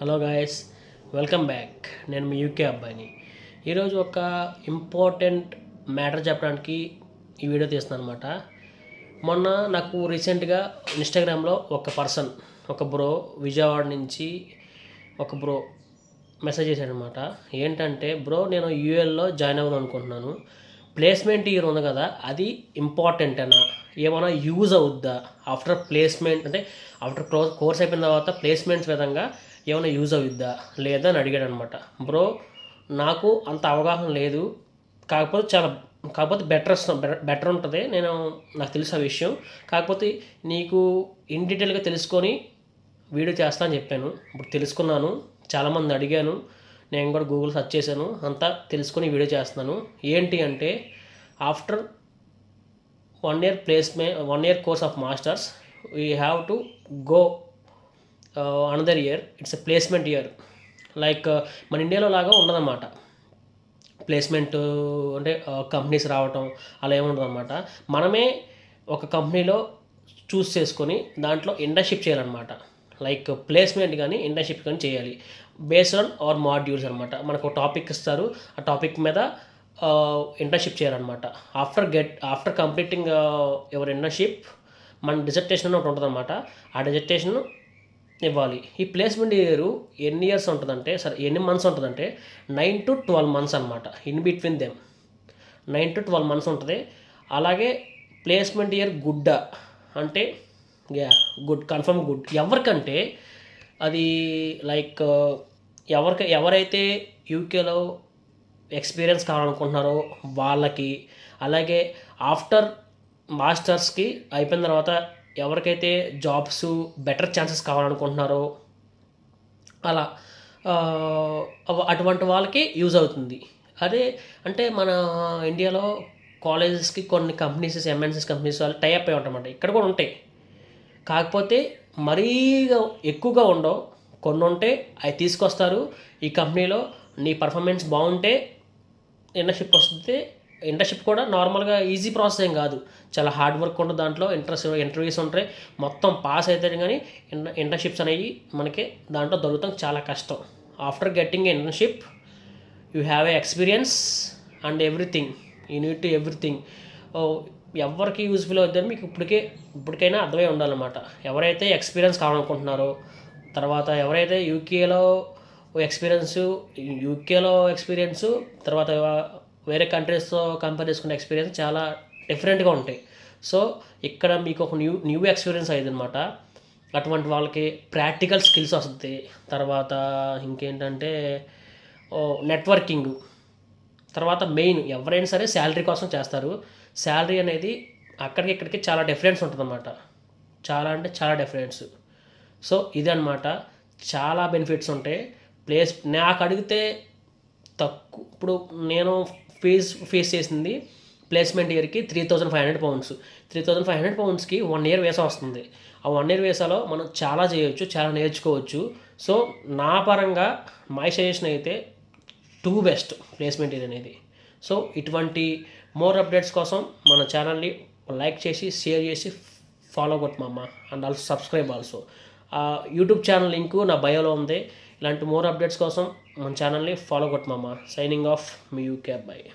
Hello guys, welcome back. నేను మీ UK అబ్బాయిని. ఈరోజు ఒక ఇంపార్టెంట్ మ్యాటర్ చెప్పడానికి ఈ వీడియో తీస్తున్నాను అనమాట. మొన్న నాకు రీసెంట్గా ఇన్స్టాగ్రామ్లో ఒక బ్రో విజయవాడ నుంచి ఒక బ్రో మెసేజ్ చేశాడు అనమాట. ఏంటంటే, బ్రో నేను యూఎల్లో జాయిన్ అవ్వదాం అనుకుంటున్నాను, ప్లేస్మెంట్ ఇయర్ ఉంది కదా, అది ఇంపార్టెంట్ అనా, ఏమైనా యూజ్ అవుద్దా ఆఫ్టర్ ప్లేస్మెంట్, అంటే ఆఫ్టర్ కోర్స్ అయిపోయిన తర్వాత ప్లేస్మెంట్స్ విధంగా ఏమైనా యూజ్ అవుద్దా లేదా అని అడిగాడు అనమాట. బ్రో, నాకు అంత అవగాహన లేదు, కాకపోతే బెటర్ ఉంటుంది, నాకు తెలుసు ఆ విషయం. కాకపోతే నీకు ఇన్ డీటెయిల్గా తెలుసుకొని వీడియో చేస్తా అని చెప్పాను. ఇప్పుడు తెలుసుకున్నాను, చాలామంది అడిగాను, నేను కూడా గూగుల్ సెర్చ్ చేశాను, అంతా తెలుసుకొని వీడియో చేస్తున్నాను. ఏంటి అంటే, after 1 year course of masters we have to go another year. It's a placement year. Like మన ఇండియాలో లాగా ఉండదన్నమాట. ప్లేస్మెంట్ అంటే కంపెనీస్ రావటం అలా ఏముండదు అనమాట. మనమే ఒక కంపెనీలో చూస్ చేసుకొని దాంట్లో ఇంటర్న్షిప్ చేయాలన్నమాట. లైక్ ప్లేస్మెంట్ కానీ ఇంటర్న్షిప్ కానీ చేయాలి, బేస్డ్ ఆన్ అవర్ మాడ్యూల్స్ అనమాట. మనకు ఒక టాపిక్ ఇస్తారు, ఆ టాపిక్ మీద ఇంటర్న్షిప్ చేయాలన్నమాట. ఆఫ్టర్ కంప్లీటింగ్ యువర్ ఇంటర్న్షిప్ మన డిజర్టేషన్ ఒకటి ఉంటుంది అనమాట. ఆ డిజర్టేషన్ ఇవ్వాలి. ఈ ప్లేస్మెంట్ ఇయర్ ఎన్ని మంత్స్ ఉంటుందంటే 9 to 12 months అనమాట. In between them 9 to 12 months ఉంటుంది. అలాగే ప్లేస్మెంట్ ఇయర్ గుడ్ అంటే గుడ్, కన్ఫర్మ్ గుడ్. ఎవరికంటే అది లైక్ ఎవరైతే యూకేలో ఎక్స్పీరియన్స్ కావాలనుకుంటున్నారో వాళ్ళకి, అలాగే ఆఫ్టర్ మాస్టర్స్కి అయిపోయిన తర్వాత ఎవరికైతే జాబ్స్ బెటర్ ఛాన్సెస్ కావాలనుకుంటున్నారో అలా అటువంటి వాళ్ళకి యూజ్ అవుతుంది. అదే అంటే మన ఇండియాలో కాలేజెస్కి కొన్ని కంపెనీస్, ఎంఎన్సీస్ కంపెనీస్ వాళ్ళు టైఅప్ అయి ఉంటాయన్నమాట. ఇక్కడ కూడా ఉంటాయి, కాకపోతే మరీ ఎక్కువగా ఉండవు. కొన్ని ఉంటే అవి తీసుకొస్తారు. ఈ కంపెనీలో నీ పర్ఫార్మెన్స్ బాగుంటే ఇంటర్న్షిప్ వస్తుంది. ఇంటర్న్షిప్ కూడా నార్మల్గా ఈజీ ప్రాసెస్ ఏం కాదు, చాలా హార్డ్ వర్క్ ఉంటుంది. దాంట్లో ఇంటర్వ్యూస్ ఉంటాయి. మొత్తం పాస్ అయితే కానీ ఇంటర్న్షిప్స్ అనేవి మనకి దాంట్లో దొరుకుతాం చాలా కష్టం. After getting internship you have a experience and everything, you need to everything. ఎవరికి యూజ్ఫుల్ అవుతుందని మీకు ఇప్పటికైనా అర్థమై ఉండాలన్నమాట. ఎవరైతే ఎక్స్పీరియన్స్ కావాలనుకుంటున్నారో, తర్వాత ఎవరైతే యూకేలో ఎక్స్పీరియన్స్ తర్వాత వేరే కంట్రీస్తో కంపేర్ చేసుకునే ఎక్స్పీరియన్స్ చాలా డిఫరెంట్గా ఉంటాయి. సో ఇక్కడ మీకు ఒక న్యూ ఎక్స్పీరియన్స్ అయ్యింది అనమాట. అటువంటి వాళ్ళకి ప్రాక్టికల్ స్కిల్స్ వస్తుంది. తర్వాత ఇంకేంటంటే నెట్వర్కింగ్. తర్వాత మెయిన్ ఎవరైనా సరే శాలరీ కోసం చేస్తారు. శాలరీ అనేది అక్కడికి ఇక్కడికి చాలా డిఫరెన్స్ ఉంటుంది అన్నమాట. చాలా అంటే చాలా డిఫరెన్స్. సో ఇది అనమాట, చాలా బెనిఫిట్స్ ఉంటాయి. నాకు అడిగితే తక్కువ, ఇప్పుడు నేను ఫేస్ చేసింది ప్లేస్మెంట్ ఇయర్కి £3,500. £3,500కి 1 year వీసా వస్తుంది. ఆ 1 year వీసాలో మనం చాలా చేయొచ్చు, చాలా నేర్చుకోవచ్చు. సో నా పరంగా మై సజెషన్ అయితే బెస్ట్ ప్లేస్మెంట్ ఇయర్ అనేది. సో ఇటువంటి మోర్ అప్డేట్స్ కోసం మన ఛానల్ని లైక్ చేసి, షేర్ చేసి, ఫాలో కొట్టమమ్మ. And also subscribe also. YouTube channel link నా బయోలో ఉంది. ఇలాంటి మోర్ అప్డేట్స్ కోసం మన ఛానల్ని ఫాలో కొట్టమమ్మ. సైనింగ్ ఆఫ్ మీ యూకే అబ్బాయి.